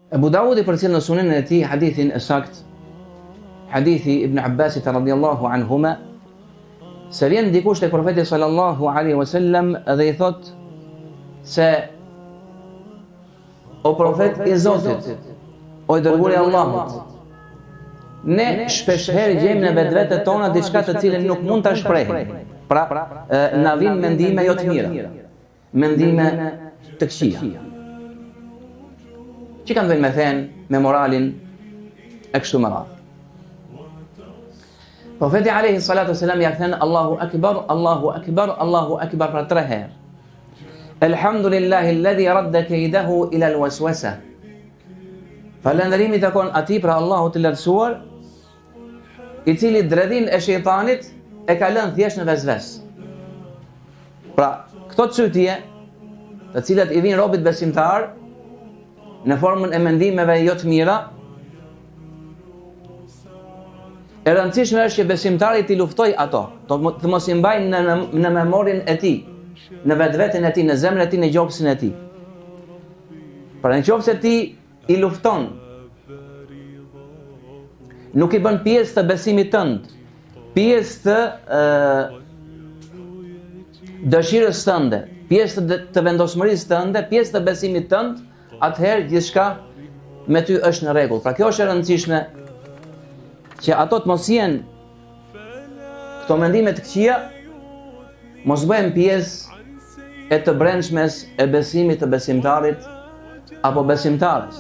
Abu Dawudi përcjell në sunenin e tij hadithin e sakt, hadithi Ibn Abbasit radhiyallahu anhuma, se vjen dikush tek profeti sallallahu alaihi wasallam dhe i thot se o profet i Zotit, o i dërguari i Allahut, ne shpeshherë gjejmë në vetvetet tona diçka të cilën nuk mund ta shprehim. Pra, na vijnë mendime jo të mira, mendime të këqija, që kanë të bëjnë me fen, me moralin e kështu me radhë. Profeti alayhi salatu wasalam ja thënë Allahu akbar, Allahu akbar, Allahu akbar për 3 herë. Elhamdulillahi alladhi radda kaydahu ila alwaswasa. Falënderimi takon atij për Allahu të lartësuar, i cili dredhin e shejtanit e ka lënë thjesht në vezves. Pra, këto çështje, të cilat i vijnë robit besimtar në formën e mendimeve jo të mira, e rëndësishme është që besimtari t'i luftoj ato, të mos i mbajnë në memorin e tij, në vetveten e tij, në zemrën e tij, në gjoksin e tij. Pra nëse ti i lufton, nuk i bën pjesë të besimit tënd, pjesë të dëshirës tënde, pjesë të vendosmërisë tënde, pjesë të besimit tënd, atëherë gjithçka me ty është në rregull. Pra kjo është e rëndësishme, që ato të mos jenë këto mendime të këqija, mos bëhen pjesë e të brendshmes e besimit të besimtarit apo besimtares.